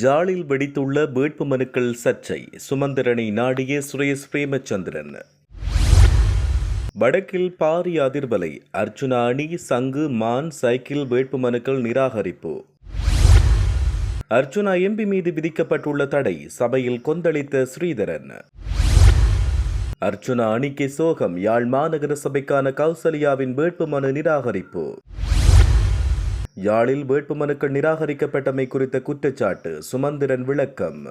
ஜாலில் வெடித்துள்ள வேட்புமனுக்கள் சர்ச்சை. சுமந்திரனை நாடிய சுரேஷ் பிரேமச்சந்திரன். வடக்கில் பாரிய அதிர்வலை. அர்ச்சுனா அணி சங்கு மான் சைக்கிள் வேட்புமனுக்கள் நிராகரிப்பு. அர்ச்சுனா எம்பி மீது விதிக்கப்பட்டுள்ள தடை சபையில் கொந்தளித்த ஸ்ரீதரன். அர்ச்சுனா அணிக்கு சோகம். யாழ் மாநகர சபைக்கான கௌசல்யாவின் வேட்புமனு நிராகரிப்பு. யாழில் வேட்புமனுக்கள் நிராகரிக்கப்பட்டமை குறித்த குற்றச்சாட்டு. சுமந்திரன் விளக்கம்.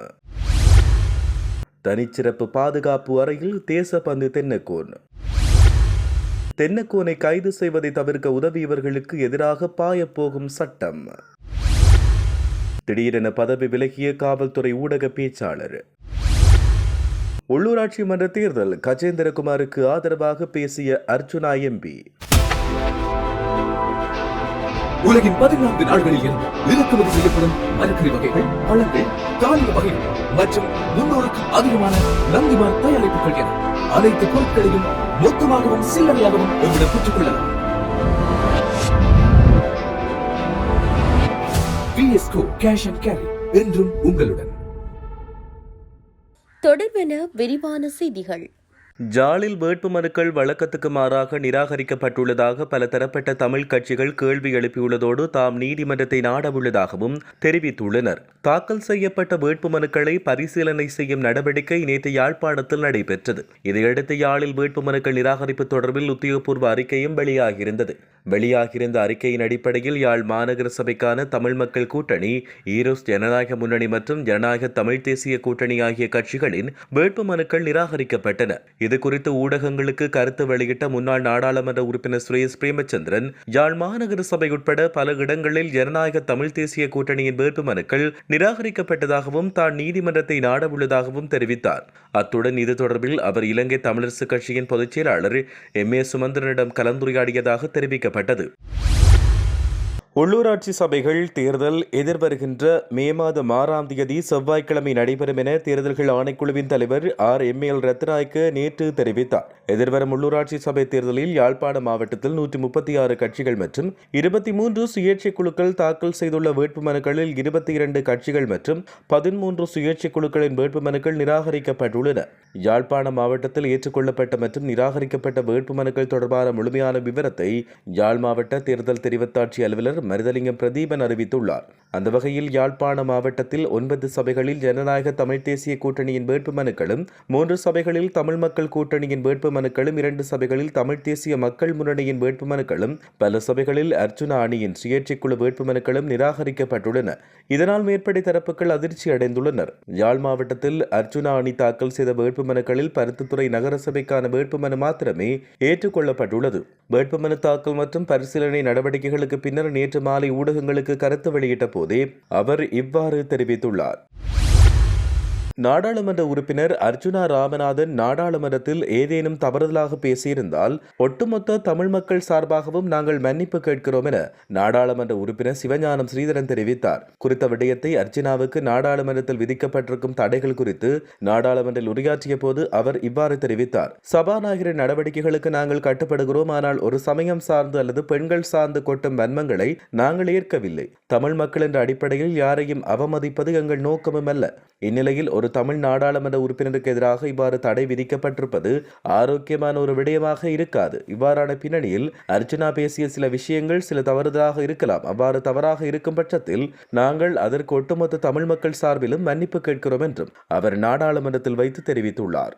தனிச்சிறப்பு பாதுகாப்பு அறையில் தேசப்பந்து தென்னக்கோன். தென்னக்கோனை கைது செய்வதை தவிர்க்க உதவியவர்களுக்கு எதிராக பாயப்போகும் சட்டம். திடீரென பதவி விலகிய காவல்துறை ஊடக பேச்சாளர். உள்ளூராட்சி மன்ற தேர்தல். கஜேந்திரகுமாருக்கு ஆதரவாக பேசிய அர்ச்சுனா எம்பி. உலகின் 14 நாடுகளில் இருந்து இறக்குமதி செய்யப்படும் மரக்கறி வகைகள், பழங்கள், தானிய வகைகள் மற்றும் 300க்கும் அதிகமான நந்திமார் தயாரிப்புகள் என அனைத்து பொருட்களையும் மொத்தமாகவும் சில்லறையாகவும் உங்களிடம் பெற்றுக் கொள்ளலாம். கேஷ் அண்ட் கேரி என்றும் உங்களுடன். தொடர்பென விரிவான செய்திகள். ஜாலில் வேட்புமனுக்கள் வழக்கத்துக்கு மாறாக நிராகரிக்கப்பட்டுள்ளதாக பல தரப்பட்ட தமிழ் கட்சிகள் கேள்வி எழுப்பியுள்ளதோடு தாம் நீதிமன்றத்தை நாடவுள்ளதாகவும் தெரிவித்துள்ளனர். தாக்கல் செய்யப்பட்ட வேட்புமனுக்களை பரிசீலனை செய்யும் நடவடிக்கை நேற்று யாழ்ப்பாணத்தில் நடைபெற்றது. இதையடுத்து யாழில் வேட்புமனுக்கள் நிராகரிப்பு தொடர்பில் உத்தியோகபூர்வ அறிக்கையும் வெளியாகியிருந்த அறிக்கையின் அடிப்படையில் யாழ் மாநகர சபைக்கான தமிழ் மக்கள் கூட்டணி, ஈரோஸ் ஜனநாயக முன்னணி மற்றும் ஜனநாயக தமிழ் தேசிய கூட்டணி ஆகிய கட்சிகளின் வேட்புமனுக்கள் நிராகரிக்கப்பட்டன. இதுகுறித்து ஊடகங்களுக்கு கருத்து வெளியிட்ட முன்னாள் நாடாளுமன்ற உறுப்பினர் சுரேஷ் பிரேமச்சந்திரன், யாழ் மாநகர சபை உட்பட பல இடங்களில் ஜனநாயக தமிழ் தேசிய கூட்டணியின் வேட்புமனுக்கள் நிராகரிக்கப்பட்டதாகவும் தான் நீதிமன்றத்தை நாடவுள்ளதாகவும் தெரிவித்தார். அத்துடன் இது தொடர்பில் அவர் இலங்கை தமிழரசு கட்சியின் பொதுச் செயலாளர் எம்.ஏ. சுமந்திரனிடம் கலந்துரையாடியதாக தெரிவிக்கப்பட்டது. உள்ளூராட்சி சபைகள் தேர்தல் எதிர்வருகின்ற மே மாதம் 6ஆம் தேதி செவ்வாய்க்கிழமை நடைபெறும் என தேர்தல்கள் ஆணைக்குழுவின் தலைவர் R.M.L. ரத்நாயக்க நேற்று தெரிவித்தார். எதிர்வரும் உள்ளூராட்சி சபை தேர்தலில் யாழ்ப்பாண மாவட்டத்தில் 136 கட்சிகள் மற்றும் 23 சுயேட்சை குழுக்கள் தாக்கல் செய்துள்ள வேட்புமனுக்களில் 22 கட்சிகள் மற்றும் 13 சுயேட்சை குழுக்களின் வேட்புமனுக்கள் நிராகரிக்கப்பட்டுள்ளன. யாழ்ப்பாண மாவட்டத்தில் ஏற்றுக்கொள்ளப்பட்ட மற்றும் நிராகரிக்கப்பட்ட வேட்புமனுக்கள் தொடர்பான முழுமையான விவரத்தை யாழ் மாவட்ட தேர்தல் தெரிவத்தாட்சி அலுவலர் மருதலிங்கம் பிரதீபன் அறிவித்துள்ளார். அந்த வகையில் யாழ்ப்பாண மாவட்டத்தில் 9 சபைகளில் ஜனநாயக தமிழ் தேசிய கூட்டணியின் வேட்புமனுக்களும், 3 சபைகளில் தமிழ் மக்கள் கூட்டணியின் வேட்புமனுக்களும், 2 சபைகளில் தமிழ் தேசிய மக்கள் முன்னணியின் வேட்புமனுக்களும், பல சபைகளில் அர்ச்சுனா அணியின் சுயேட்சை குழு வேட்புமனுக்களும் நிராகரிக்கப்பட்டுள்ளன. இதனால் மேற்படி தரப்புகள் அதிர்ச்சி அடைந்துள்ளனர். யாழ் மாவட்டத்தில் அர்ச்சுனா அணி தாக்கல் செய்த வேட்புமனுக்களில் பருத்தித்துறை நகர சபைக்கான வேட்புமனு மாத்திரமே ஏற்றுக்கொள்ளப்பட்டுள்ளது. வேட்புமனு தாக்கல் மற்றும் பரிசீலனை நடவடிக்கைகளுக்கு பின்னர் நேற்று மாலை ஊடகங்களுக்கு கருத்து வெளியிட்ட போதே அவர் இவ்வாறு தெரிவித்துள்ளார். நாடாளுமன்ற உறுப்பினர் அர்ச்சுனா ராமநாதன் நாடாளுமன்றத்தில் ஏதேனும் தவறுதலாக பேசியிருந்தால் ஒட்டுமொத்த தமிழ் மக்கள் சார்பாகவும் நாங்கள் மன்னிப்பு கேட்கிறோம் என நாடாளுமன்ற உறுப்பினர் சிவஞானம் ஸ்ரீதரன் தெரிவித்தார். குறித்த விடயத்தை அர்ச்சுனாவுக்கு நாடாளுமன்றத்தில் விதிக்கப்பட்டிருக்கும் தடைகள் குறித்து நாடாளுமன்றில் உரையாற்றிய போது அவர் இவ்வாறு தெரிவித்தார். சபாநாயகரின் நடவடிக்கைகளுக்கு நாங்கள் கட்டுப்படுகிறோம். ஆனால் ஒரு சமயம் சார்ந்து அல்லது பெண்கள் சார்ந்து கொட்டும் வன்மங்களை நாங்கள் ஏற்கவில்லை. தமிழ் மக்கள் என்ற அடிப்படையில் யாரையும் அவமதிப்பது எங்கள் நோக்கமும் அல்ல. இந்நிலையில் ஒரு தமிழ் நாடாளுமன்ற உறுப்பினருக்கு எதிராக இவ்வாறு தடை விதிக்கப்பட்டிருப்பது ஆரோக்கியமான ஒரு விடயமாக இருக்காது. இவ்வாறான பின்னணியில் அர்ச்சுனா பேசிய சில விஷயங்கள் சில தவறுதலாக இருக்கலாம். அவ்வாறு தவறாக இருக்கும் பட்சத்தில் நாங்கள் அதற்கு ஒட்டுமொத்த தமிழ் மக்கள் சார்பிலும் மன்னிப்பு கேட்கிறோம் என்றும் அவர் நாடாளுமன்றத்தில் வைத்து தெரிவித்துள்ளார்.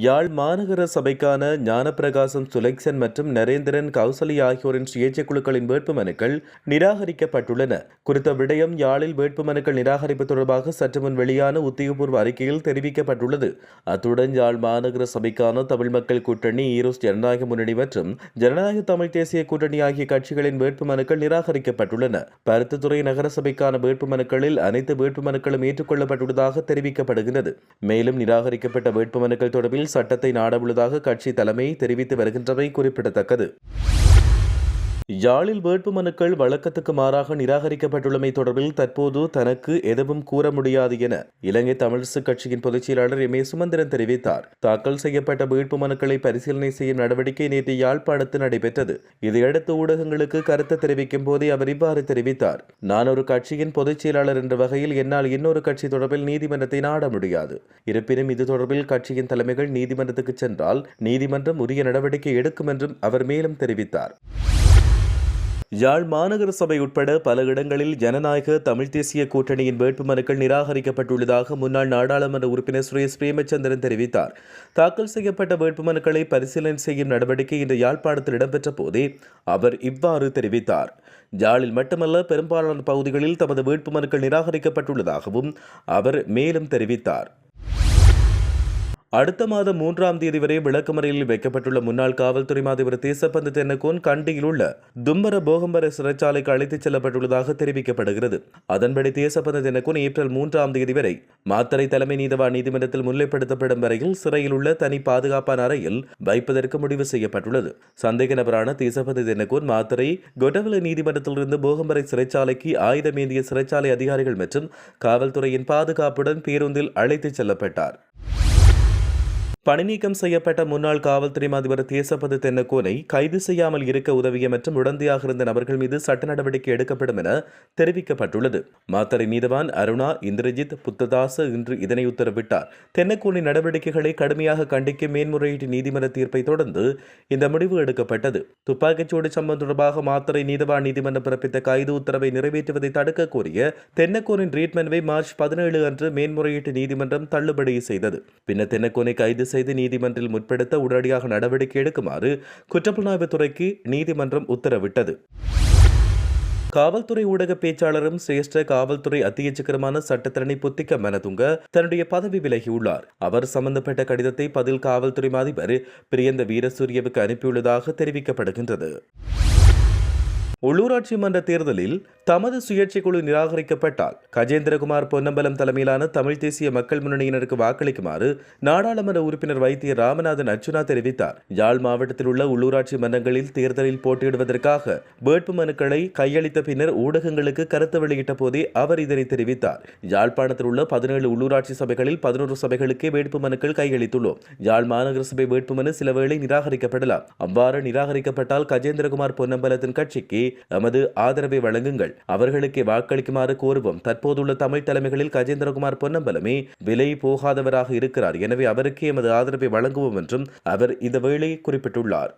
யாழ் மாநகர சபைக்கான ஞானப்பிரகாசம் சுலெக்சன் மற்றும் நரேந்திரன் கௌசல்யா ஆகியோரின் சுயேட்சை குழுக்களின் வேட்புமனுக்கள் நிராகரிக்கப்பட்டுள்ளன. குறித்த விடயம் யாழில் வேட்புமனுக்கள் நிராகரிப்பு தொடர்பாக சற்று முன் வெளியான உத்தியோகபூர்வ அறிக்கையில் தெரிவிக்கப்பட்டுள்ளது. அத்துடன் யாழ் மாநகர சபைக்கான தமிழ் மக்கள் கூட்டணி, ஈரோஸ் ஜனநாயக முன்னணி மற்றும் ஜனநாயக தமிழ் தேசிய கூட்டணி ஆகிய கட்சிகளின் வேட்புமனுக்கள் நிராகரிக்கப்பட்டுள்ளன. பருத்தித்துறை நகர சபைக்கான வேட்புமனுக்களில் அனைத்து வேட்புமனுக்களும் ஏற்றுக்கொள்ளப்பட்டுள்ளதாக தெரிவிக்கப்படுகிறது. மேலும் நிராகரிக்கப்பட்ட வேட்புமனுக்கள் தொடர்பில் சட்டத்தை நாடவுள்ளதாக கட்சி தலைமை தெரிவித்து வருகின்றமை குறிப்பிடத்தக்கது. யாழில் வேட்புமனுக்கள் வழக்கத்துக்கு மாறாக நிராகரிக்கப்பட்டுள்ளமை தொடர்பில் தற்போது தனக்கு எதுவும் கூற முடியாது என இலங்கை தமிழரசுக் கட்சியின் பொதுச் செயலாளர் எம் ஏ சுமந்திரன் தெரிவித்தார். தாக்கல் செய்யப்பட்ட வேட்புமனுக்களை பரிசீலனை செய்யும் நடவடிக்கை நேற்று யாழ்ப்பாணத்தில் நடைபெற்றது. இதையடுத்து ஊடகங்களுக்கு கருத்து தெரிவிக்கும் போதே அவர் இவ்வாறு தெரிவித்தார். நான் ஒரு கட்சியின் பொதுச் செயலாளர் என்ற வகையில் என்னால் இன்னொரு கட்சி தொடர்பில் நீதிமன்றத்தை நாட முடியாது. இருப்பினும் இது தொடர்பில் கட்சியின் தலைமைகள் நீதிமன்றத்துக்கு சென்றால் நீதிமன்றம் உரிய நடவடிக்கை எடுக்கும் என்றும் அவர் மேலும் தெரிவித்தார். யாழ் மாநகர சபை உட்பட பல இடங்களில் ஜனநாயக தமிழ் தேசிய கூட்டணியின் வேட்புமனுக்கள் நிராகரிக்கப்பட்டுள்ளதாக முன்னாள் நாடாளுமன்ற உறுப்பினர் சுரேஷ் பிரேமச்சந்திரன் தெரிவித்தார். தாக்கல் செய்யப்பட்ட வேட்புமனுக்களை பரிசீலனை செய்யும் நடவடிக்கை இன்று யாழ்ப்பாணத்தில் இடம்பெற்ற போதே அவர் இவ்வாறு தெரிவித்தார். யாழில் மட்டுமல்ல பெரும்பாலான பகுதிகளில் தமது வேட்புமனுக்கள் நிராகரிக்கப்பட்டுள்ளதாகவும் அவர் மேலும் தெரிவித்தார். அடுத்த மாதம் 3ஆம் தேதி வரை விளக்கமறையில் வைக்கப்பட்டுள்ள முன்னாள் காவல்துறை மாதிபர் தேசப்பந்து தென்னகோன் கண்டியில் உள்ள தும்பர போகம்பர சிறைச்சாலைக்கு அழைத்துச் செல்லப்பட்டுள்ளதாக தெரிவிக்கப்படுகிறது. அதன்படி தேசப்பந்து தென்னகோன் ஏப்ரல் 3ஆம் தேதி வரை மாத்தறை தலைமை நீதவான் நீதிமன்றத்தில் முன்னிலைப்படுத்தப்படும் வரையில் சிறையில் உள்ள தனி பாதுகாப்பான அறையில் வைப்பதற்கு முடிவு செய்யப்பட்டுள்ளது. சந்தேக நபரான தேசப்பந்து தென்னகோன் மாத்தறை கொடவல நீதிமன்றத்திலிருந்து போகம்பரை சிறைச்சாலைக்கு ஆயுதமேந்திய சிறைச்சாலை அதிகாரிகள் மற்றும் காவல்துறையின் பாதுகாப்புடன் பேருந்தில் அழைத்துச் செல்லப்பட்டார். பணிநீக்கம் செய்யப்பட்ட முன்னாள் காவல்துறை அதிபர் தேசப்பது தென்னகோனை கைது செய்யாமல் இருக்க உதவிய மற்றும் உடந்தையாக இருந்த நபர்கள் மீது சட்ட நடவடிக்கை எடுக்கப்படும் என தெரிவிக்கப்பட்டுள்ளது. மாத்தறை நீதவான் அருணா இந்திரஜித் புத்ததாச இன்று இதனை உத்தரவிட்டார். தென்னகோனின் நடவடிக்கைகளை கடுமையாக கண்டிக்கும் மேன்முறையீட்டு நீதிமன்ற தீர்ப்பை தொடர்ந்து இந்த முடிவு எடுக்கப்பட்டது. துப்பாக்கிச்சூடு சம்பவம் தொடர்பாக மாத்தறை நீதவான் நீதிமன்றம் பிறப்பித்த கைது உத்தரவை நிறைவேற்றுவதை தடுக்க கோரிய தென்னகோனின் ட்ரீட்மென்வை மார்ச் 17 அன்று மேன்முறையீட்டு நீதிமன்றம் தள்ளுபடி செய்தது. பின்னர் தென்னகோனை கைது செய்து நீதிமன்றில் முற்படுத்த உடனடியாக நடவடிக்கை எடுக்குமாறு குற்றப்புலனாய்வு துறைக்கு நீதிமன்றம் உத்தரவிட்டது. காவல்துறை ஊடக பேச்சாளரும் சிரேஷ்ட காவல்துறை அத்தியட்சகருமான சட்டத்தரணி புத்திக மனதுங்க தன்னுடைய பதவி விலகியுள்ளார். அவர் சம்பந்தப்பட்ட கடிதத்தை பதில் காவல்துறை அதிபர் பிரியந்த வீரசூரியவுக்கு அனுப்பியுள்ளதாக தெரிவிக்கப்படுகின்றது. உள்ளூராட்சி மன்ற தேர்தலில் தமது சுயேட்சை குழு நிராகரிக்கப்பட்டால் கஜேந்திரகுமார் பொன்னம்பலம் தலைமையிலான தமிழ் தேசிய மக்கள் முன்னணியினருக்கு வாக்களிக்குமாறு நாடாளுமன்ற உறுப்பினர் வைத்திய ராமநாதன் அர்ச்சுனா தெரிவித்தார். யாழ் மாவட்டத்தில் உள்ள உள்ளூராட்சி மன்றங்களில் தேர்தலில் போட்டியிடுவதற்காக வேட்புமனுக்களை கையளித்த பின்னர் ஊடகங்களுக்கு கருத்து வெளியிட்ட போதே அவர் இதனை தெரிவித்தார். யாழ்ப்பாணத்தில் உள்ள 17 உள்ளூராட்சி சபைகளில் 11 சபைகளுக்கே வேட்புமனுக்கள் கையளித்துள்ளோம். யாழ் மாநகர சபை வேட்புமனு சிலவேளை நிராகரிக்கப்படலாம். அவ்வாறு நிராகரிக்கப்பட்டால் கஜேந்திரகுமார் பொன்னம்பலத்தின் கட்சிக்கு எமது ஆதரவை வழங்குங்கள், அவர்களுக்கு வாக்களிக்குமாறு கோருவோம். தற்போதுள்ள தமிழ் தலைமைகளில் கஜேந்திரகுமார் பொன்னம்பலமே விலை போகாதவராக இருக்கிறார். எனவே அவருக்கு எமது ஆதரவை வழங்குவோம் என்றும் அவர் இந்த வேளை குறிப்பிட்டுள்ளார்.